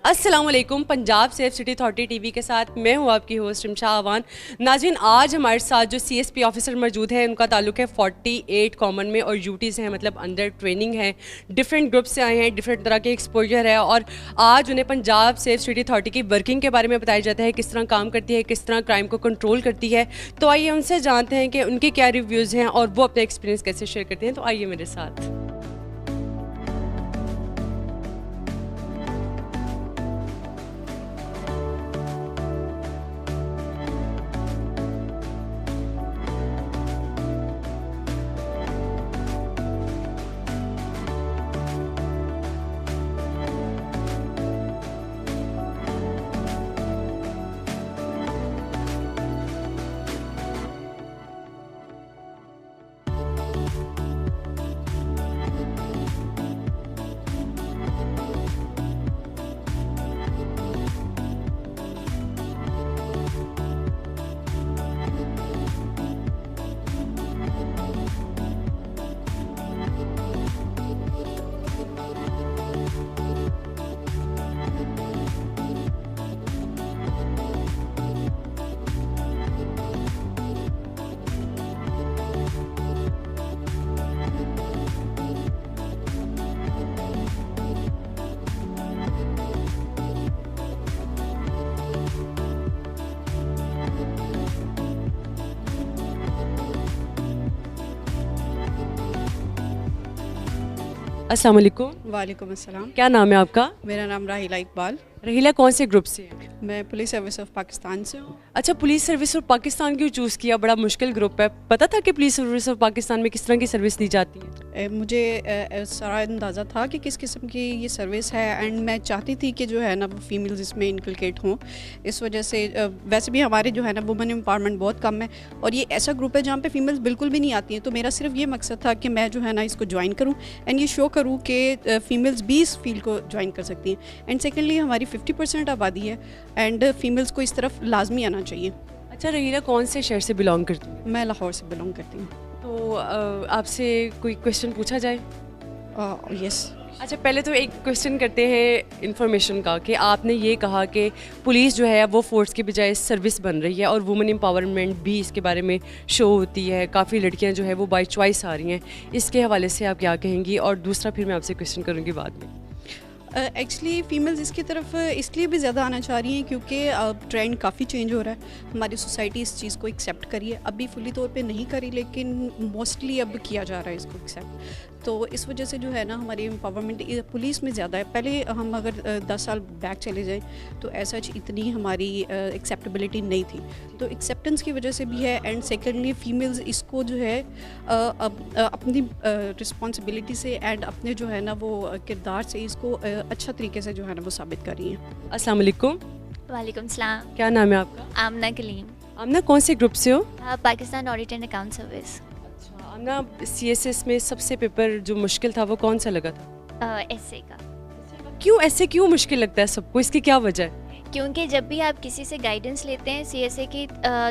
अस्सलाम वालेकुम। Punjab safe city authority TV के साथ मैं हूँ आपकी होस्ट रिमशा आवान। नाज़रीन, आज हमारे साथ जो सीएसपी ऑफिसर मौजूद है, उनका ताल्लुक है 48 कॉमन में और यूटीज़ हैं, मतलब अंडर ट्रेनिंग है। डिफरेंट ग्रुप से आए हैं, डिफरेंट तरह के एक्सपोजर है और आज उन्हें पंजाब सेफ सिटी अथॉरिटी की वर्किंग के बारे में बताया जाता है, किस तरह काम करती है, किस तरह क्राइम को कंट्रोल करती है। तो आइए उनसे जानते हैं कि उनके क्या रिव्यूज़ हैं और वो अपने एक्सपीरियंस कैसे शेयर करते हैं। तो आइए मेरे साथ। अस्सलाम वालेकुम। वालेकुम अस्सलाम। क्या नाम है आपका? मेरा नाम राहिला इकबाल। रहीला कौन से ग्रुप से है? मैं पुलिस सर्विस ऑफ पाकिस्तान से हूँ। अच्छा, पुलिस सर्विस और पाकिस्तान क्यों चूज़ किया? बड़ा मुश्किल ग्रुप है। पता था कि पुलिस सर्विस ऑफ पाकिस्तान में किस तरह की सर्विस दी जाती है? मुझे सारा अंदाज़ा था कि किस किस्म की ये सर्विस है एंड मैं चाहती थी कि जो है ना वो फीमेल्स इसमें इनकलकेट हों। इस वजह से वैसे भी हमारे जो है ना वुमेन एम्पावरमेंट बहुत कम है और ये ऐसा ग्रुप है जहाँ पे फीमेल्स बिल्कुल भी नहीं आती हैं। तो मेरा सिर्फ ये मकसद था कि मैं जो है ना इसको ज्वाइन करूँ एंड ये शो करूँ कि फ़ीमेल्स भी इस फील्ड को ज्वाइन कर सकती हैं। एंड सेकेंडली हमारी 50% आबादी है एंड फीमेल्स को इस तरफ लाजमी आना चाहिए। अच्छा, रहीला कौन से शहर से बिलोंग करती है? मैं लाहौर से बिलोंग करती हूँ। तो आपसे कोई क्वेश्चन पूछा जाए? यस। अच्छा, पहले तो एक क्वेश्चन करते हैं इन्फॉर्मेशन का कि आपने ये कहा कि पुलिस जो है वो फोर्स के बजाय सर्विस बन रही है और वुमेन एम्पावरमेंट भी इसके बारे में शो होती है, काफ़ी लड़कियां जो है वो बाय चॉइस आ रही हैं। इसके हवाले से आप क्या कहेंगी? और दूसरा फिर मैं आपसे क्वेश्चन करूँगी बाद में। एक्चुअली फ़ीमेल्स इसकी तरफ इसलिए भी ज़्यादा आना चाह रही हैं क्योंकि ट्रेंड काफ़ी चेंज हो रहा है। हमारी सोसाइटी इस चीज़ को एक्सेप्ट करी है, अभी फुली तौर पे नहीं करी लेकिन मोस्टली अब किया जा रहा है इसको एक्सेप्ट। तो इस वजह से जो है ना हमारी एम्पावरमेंट पुलिस में ज़्यादा है। पहले हम अगर 10 साल बैक चले जाएं तो ऐसा इतनी हमारी एक्सेप्टेबिलिटी नहीं थी, तो एक्सेप्टेंस की वजह से भी है। एंड सेकेंडली फ़ीमेल्स इसको जो है अपनी रिस्पॉन्सिबिलिटी से एंड अपने जो है ना वो किरदार से इसको अच्छा तरीके से जो है ना वो साबित कर रही हैं। अस्सलाम वालेकुम। वालेकुम सलाम। क्या नाम है आपका? आमना कलीम। आमना, कौन से ग्रुप से हो? Pakistan audit and account service. अच्छा आमना, CSS में सबसे पेपर जो मुश्किल था वो कौन सा लगा था? एसए का। क्यों ऐसे क्यों मुश्किल लगता है सबको? इसकी क्या वजह है? क्योंकि जब भी आप किसी से गाइडेंस लेते हैं सीएसए की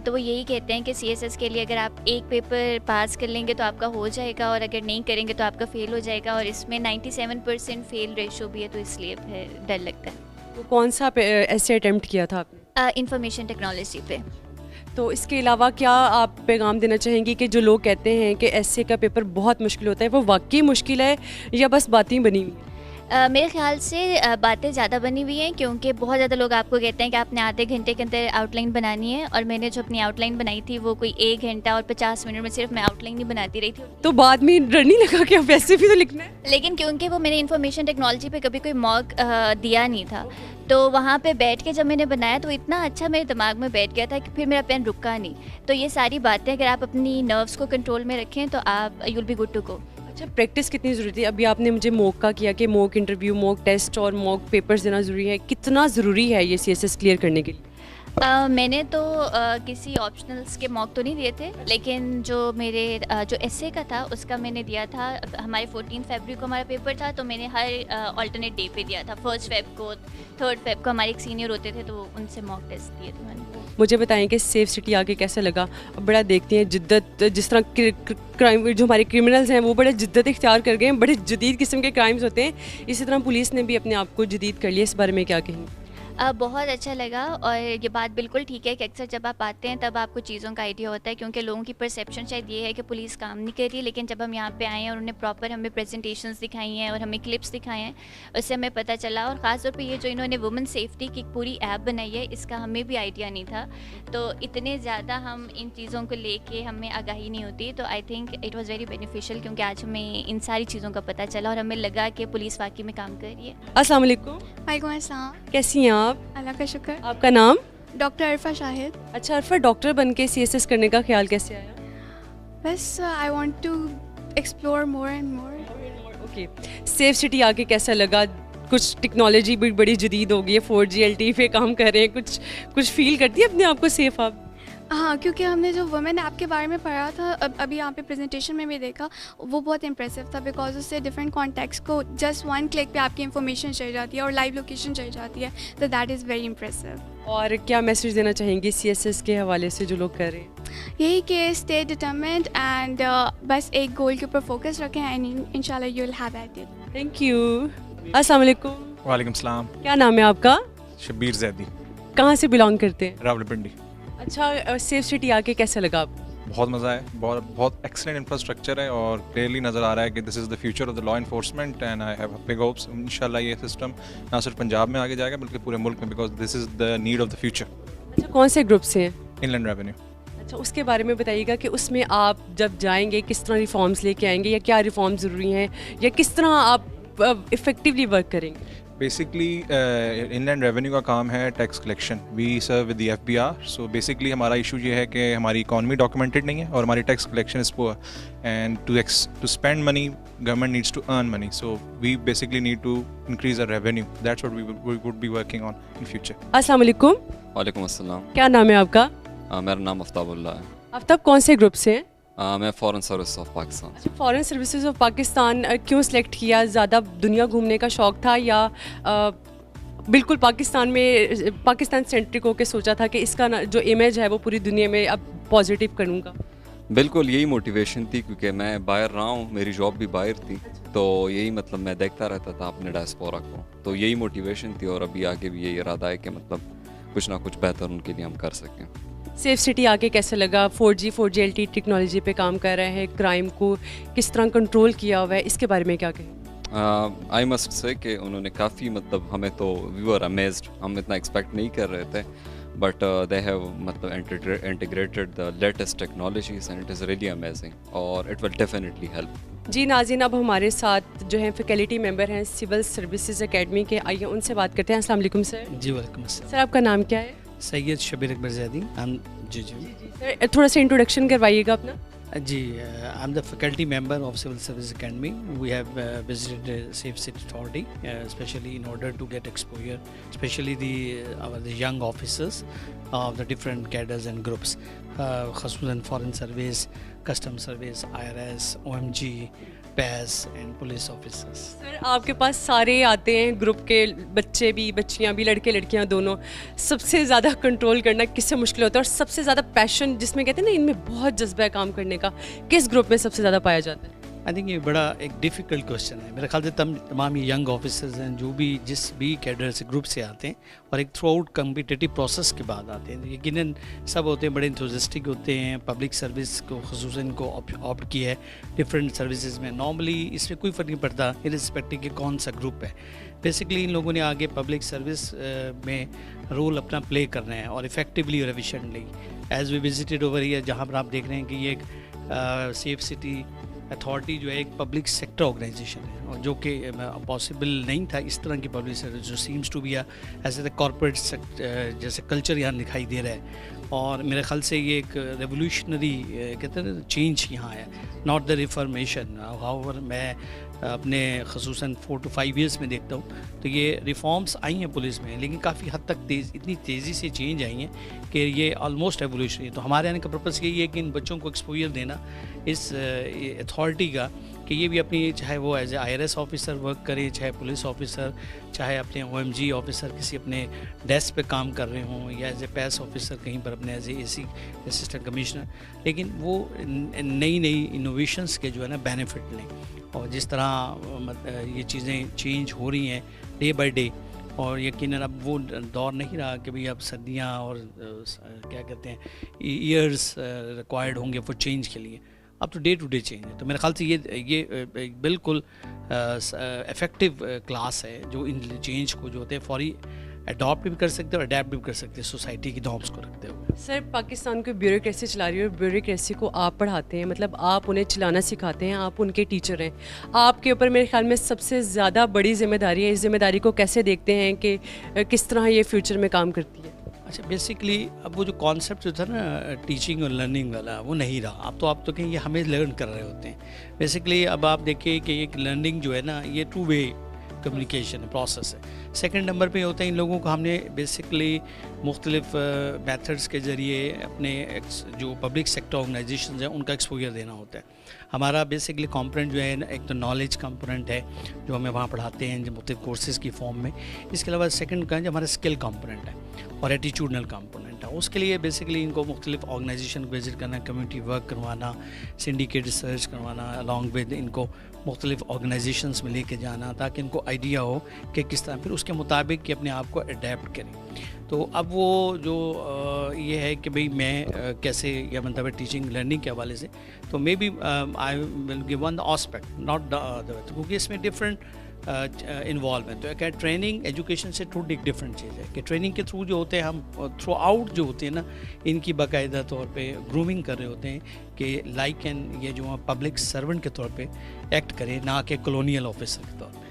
तो वो यही कहते हैं कि सीएसएस के लिए अगर आप एक पेपर पास कर लेंगे तो आपका हो जाएगा और अगर नहीं करेंगे तो आपका फ़ेल हो जाएगा, और इसमें 97% फेल रेशो भी है, तो इसलिए फिर डर लगता है। तो कौन सा ऐसे अटेम्प्ट किया था आपने? इंफॉर्मेशन टेक्नोलॉजी पे। तो इसके अलावा क्या आप पैगाम देना चाहेंगी कि जो लोग कहते हैं कि एसए का पेपर बहुत मुश्किल होता है, वो वाकई मुश्किल है या बस बातें बनी हुई हैं? मेरे ख्याल से बातें ज़्यादा बनी हुई हैं, क्योंकि बहुत ज़्यादा लोग आपको कहते हैं कि आपने आधे घंटे के अंदर आउटलाइन बनानी है, और मैंने जो अपनी आउटलाइन बनाई थी वो कोई 1 घंटा और 50 मिनट में सिर्फ मैं आउटलाइन ही बनाती रही थी। तो बाद में डर नहीं लगा कि अब वैसे भी तो लिखना है? लेकिन क्योंकि वो मैंने इन्फॉर्मेशन टेक्नोलॉजी पे कभी कोई मॉक दिया नहीं था, तो वहाँ पे बैठ के जब मैंने बनाया तो इतना अच्छा मेरे दिमाग में बैठ गया था कि फिर मेरा पेन रुका नहीं। तो ये सारी बातें अगर आप अपनी नर्व्स को कंट्रोल में रखें तो आप you will be good to go. अच्छा, प्रैक्टिस कितनी ज़रूरी है? अभी आपने मुझे मॉक का किया कि मॉक इंटरव्यू, मॉक टेस्ट और मॉक पेपर्स देना ज़रूरी है। कितना ज़रूरी है ये CSS क्लियर करने के लिए? मैंने तो किसी ऑप्शनल्स के मॉक तो नहीं दिए थे, लेकिन जो मेरे जो एसए का था उसका मैंने दिया था। हमारे 14 फरवरी को हमारा पेपर था, तो मैंने हर ऑल्टरनेट डे पे दिया था। 1 फेब को, 3 फेब को हमारे एक सीनियर होते थे, तो उनसे मॉक टेस्ट दिए थे मैंने। मुझे बताएं कि सेफ सिटी आके कैसा लगा? अब बड़ा देखते हैं जिद्दत, जिस तरह क्राइम जो हमारे क्रिमिनल्स हैं वो बड़े जिद्दत इख्तियार कर गए हैं, बड़े जदीद किस्म के क्राइम्स होते हैं, इसी तरह पुलिस ने भी अपने आप को जदीद कर लिया। इस बारे में क्या कहेंगे? बहुत अच्छा लगा, और ये बात बिल्कुल ठीक है कि अक्सर जब आप आते हैं तब आपको चीज़ों का आइडिया होता है, क्योंकि लोगों की परसेप्शन शायद ये है कि पुलिस काम नहीं कर रही, लेकिन जब हम यहाँ पे आए हैं और उन्हें प्रॉपर हमें प्रेजेंटेशंस दिखाई हैं और हमें क्लिप्स दिखाए हैं, उससे हमें पता चला। और ख़ास तौर पे ये जो इन्होंने वुमेन सेफ्टी की पूरी ऐप बनाई है, इसका हमें भी आइडिया नहीं था, तो इतने ज़्यादा हम इन चीज़ों को लेके हमें आगाही नहीं होती। तो I think it was very beneficial, क्योंकि आज हमें इन सारी चीज़ों का पता चला और हमें लगा कि पुलिस वाकई में काम कर रही है। अस्सलाम वालेकुम। वालेकुम अस्सलाम। कैसी हैं आप? अल्लाह का शुक्र। आपका नाम? डॉक्टर अरफा शाहिद। अच्छा अरफा, डॉक्टर बन के CSS करने का ख्याल कैसे आया? बस I want to explore more and more. Okay, safe city आके कैसा लगा? कुछ टेक्नोलॉजी भी बड़ी जदीद हो गई है, 4G LTE पे काम कर रहे हैं, कुछ फील करती है अपने आप को सेफ आप? हाँ, क्योंकि हमने जो वुमेन ऐप के बारे में पढ़ा था, अभी यहाँ पे प्रेजेंटेशन में भी देखा, वो बहुत इंप्रेसिव था, बिकॉज उससे डिफरेंट कॉन्टेक्ट्स को जस्ट 1 क्लिक पे आपकी इन्फॉर्मेशन चल जाती है और लाइव लोकेशन चल जाती है, तो दैट इज़ वेरी इंप्रेसिव। और क्या मैसेज देना चाहेंगी CSS के हवाले से जो लोग कर रहे हैं? यही कि स्टे डिटरमिन्ड एंड बस एक गोल के ऊपर फोकस रखें एंड इंशाल्लाह you will have it. Thank you. अस्सलाम वालेकुम। वालेकुम सलाम। क्या नाम है आपका? शब्बीर जैदी, कहाँ से बिलोंग करते हैं? रावलपिंडी। अच्छा, सेफ सिटी आके कैसा लगा आपको? बहुत मज़ा है, बहुत एक्सेलेंट इंफ्रास्ट्रक्चर है और क्लियरली नज़र आ रहा है कि this is the future of the law enforcement and I have big hopes इंशाल्लाह ये सिस्टम ना सिर्फ पंजाब में आगे जाएगा बल्कि पूरे मुल्क में, because this is the need of the future. अच्छा, कौन से ग्रुप से हैं? Inland revenue. अच्छा, उसके बारे में बताइएगा कि उसमें आप जब जाएंगे किस तरह रिफॉर्म्स लेके आएंगे, या क्या रिफॉर्म ज़रूरी हैं, या किस तरह आप इफ़ेक्टिवली वर्क करेंगे? बेसिकली इनलैंड रेवेन्यू का काम है tax collection. We serve with the FBR। So basically हमारा इशू ये है कि हमारी इकॉनमी डॉक्यूमेंटेड नहीं है और हमारी tax collection is poor, and to spend money government needs to earn money, so we basically need to increase a revenue. That's what we would be working on in future. अस्सलाम वालेकुम। वालेकुम अस्सलाम। क्या नाम है आपका? मेरा नाम आफ्ताबुल्ला है। आफ्ताब, कौन से ग्रुप से हैं? मैं foreign service of Pakistan. Foreign services of Pakistan क्यों सिलेक्ट किया? ज़्यादा दुनिया घूमने का शौक़ था, या बिल्कुल पाकिस्तान सेंट्रिक होकर सोचा था कि इसका जो इमेज है वो पूरी दुनिया में अब पॉजिटिव करूँगा? बिल्कुल यही मोटिवेशन थी, क्योंकि मैं बाहर रहा हूँ, मेरी जॉब भी बाहर थी, तो यही मतलब मैं देखता रहता था अपने डायस्पोरा को, तो यही मोटिवेशन थी और अभी आगे भी यही इरादा है कि मतलब कुछ ना कुछ बेहतर उनके लिए हम कर सकें। सेफ सिटी आके कैसा लगा? 4G LTE टेक्नोलॉजी पे काम कर रहे हैं, क्राइम को किस तरह कंट्रोल किया हुआ है, इसके बारे में क्या कहें? आई मस्ट से कि उन्होंने काफ़ी मतलब हमें तो वी वर अमेज्ड, हम इतना एक्सपेक्ट नहीं कर रहे थे, बट दे हैव मतलब integrated the latest technologies and it is really amazing और इट विल डेफिनेटली हेल्प। जी नाज़रीन, अब हमारे साथ जो हैं फैकल्टी मेंबर हैं सिविल सर्विसेज एकेडमी के, आइए उनसे बात करते हैं। अस्सलाम वालेकुम सर। जी वालेकुम अस्सलाम। सर, आपका नाम क्या है? सैयद शबीर अकबर ज़ैदी। जी सर, थोड़ा सा इंट्रोडक्शन करवाइएगा अपना। जी, I am the faculty member of civil service academy. We have visited safe city authority specially in order to get exposure, specially the young officers of the different cadres and groups, खसूसन foreign service, custom service, IRS, OMG, PAS and police officers. Sir, आपके पास सारे आते हैं group के, बच्चे भी बच्चियां भी, लड़के लड़कियां दोनों, सबसे ज़्यादा कंट्रोल करना किससे मुश्किल होता है, और सबसे ज़्यादा पैशन जिसमें कहते हैं ना इनमें बहुत जज्बा है काम करने का, किस ग्रुप में सबसे ज़्यादा पाया जाता है? आई थिंक ये बड़ा एक डिफ़िकल्ट क्वेश्चन है। मेरे ख्याल से तमाम ये यंग ऑफिसर्स हैं जो भी जिस भी कैडर से ग्रुप से आते हैं और एक थ्रू आउट कम्पिटिटिव प्रोसेस के बाद आते हैं, यकीनन सब होते हैं बड़े इंथुसियास्टिक होते हैं, पब्लिक सर्विस को खसूसन को ऑप्ट किया है डिफरेंट सर्विसेज में। नॉर्मली इसमें कोई फ़र्क नहीं पड़ता इर्रिस्पेक्टिव कि कौन सा ग्रुप है, बेसिकली इन लोगों ने आगे पब्लिक सर्विस में रोल अपना प्ले करना है और इफ़ेक्टिवली और efficiently. As we visited over here, जहाँ पर आप देख रहे हैं कि ये एक सेफ सिटी अथॉरिटी जो है एक पब्लिक सेक्टर ऑर्गेनाइजेशन है जो कि पॉसिबल नहीं था इस तरह की पब्लिसिटी जो सीम्स टू बी ऐसे द कॉर्पोरेट जैसे कल्चर यहाँ दिखाई दे रहा है। और मेरे ख्याल से ये एक रेवोल्यूशनरी कहते हैं चेंज यहाँ आया, नॉट द रिफॉर्मेशन। हाउएवर मैं अपने खसूसन 4 to 5 ईयर्स में देखता हूँ तो ये रिफॉर्म्स आई हैं पुलिस में, लेकिन काफ़ी हद तक इतनी तेज़ी से चेंज आई हैं कि ये ऑलमोस्ट एवोल्यूशनरी। तो हमारे आने का पर्पज़ यही है कि इन बच्चों को एक्सपोजर देना इस अथॉरिटी का कि ये भी अपनी, चाहे वो as a IRS officer work करे, चाहे पुलिस ऑफिसर, चाहे अपने OMG ऑफिसर किसी अपने डेस्क पे काम कर रहे हों, या एज ए पैस ऑफिसर कहीं पर अपने as a AC assistant commissioner, लेकिन वो नई नई इनोवेशंस के जो है ना बेनिफिट लें। और जिस तरह ये चीज़ें चेंज हो रही हैं डे बाय डे, और यकीनन अब वो दौर नहीं रहा कि भाई अब सर्दियाँ और क्या कहते हैं ईयर्स रिक्वायर्ड होंगे फॉर चेंज के लिए, अब तो डे टू डे चेंज है। तो मेरे ख्याल से ये बिल्कुल इफ़ेक्टिव क्लास है जो इन चेंज को जो होते हैं फौरी अडॉप्ट भी कर सकते हैं और अडेप्ट भी कर सकते हैं सोसाइटी की नॉर्म्स को रखते हुए। सर, पाकिस्तान को ब्यूरोक्रेसी चला रही है और ब्यूरोक्रेसी को आप पढ़ाते हैं, मतलब आप उन्हें चलाना सिखाते हैं, आप उनके टीचर हैं। आपके ऊपर मेरे ख्याल में सबसे ज़्यादा बड़ी जिम्मेदारी है। इस जिम्मेदारी को कैसे देखते हैं कि किस तरह ये फ्यूचर में काम करती है? अच्छा, बेसिकली अब वो जो कॉन्सेप्ट जो था ना टीचिंग और लर्निंग वाला, वो नहीं रहा। अब तो आप तो कहें ये हमें लर्न कर रहे होते हैं। बेसिकली अब आप देखिए कि एक लर्निंग जो है ना ये 2 वे कम्युनिकेशन प्रोसेस है। सेकंड नंबर पे होता है इन लोगों को हमने बेसिकली मुख्तलिफ मेथड्स के ज़रिए अपने जो पब्लिक सेक्टर ऑर्गेनाइजेशन हैं उनका एक्सपोजर देना होता है। हमारा बेसिकली कंपोनेंट जो है एक तो नॉलेज कंपोनेंट है जो हमें वहाँ पढ़ाते हैं जो मुख्तलिफ कोर्सेज़ की फॉर्म में। इसके अलावा सेकंड का जो हमारा स्किल कंपोनेंट है और एटीट्यूडनल कंपोनेंट है। उसके लिए बेसिकली इनको मुख्तलिफ ऑर्गेनाइजेशन को विजिट करना, कम्युनिटी वर्क करवाना, सिंडिकेट रिसर्च करवाना, अलॉन्ग विद इनको मुख्तलिफ ऑर्गेनाइजेशंस में लेके जाना ताकि इनको आइडिया हो कि किस तरह फिर उसके मुताबिक कि अपने आप को अडेप्ट करें। तो अब वो जो ये है कि भाई मैं कैसे, या मतलब टीचिंग लर्निंग के हवाले से, तो maybe I will give one the aspect not the other, क्योंकि इसमें डिफरेंट इन्वॉल्व है। तो क्या ट्रेनिंग एजुकेशन से थोड़ी डिफरेंट चीज़ है कि ट्रेनिंग के थ्रू जो होते हैं हम थ्रू आउट जो होते हैं ना इनकी बाकायदा तौर पे ग्रूमिंग कर रहे होते हैं कि लाइक एंड ये जो पब्लिक सर्वेंट के तौर पे एक्ट करें, ना कि कॉलोनियल ऑफिसर के तौर पे।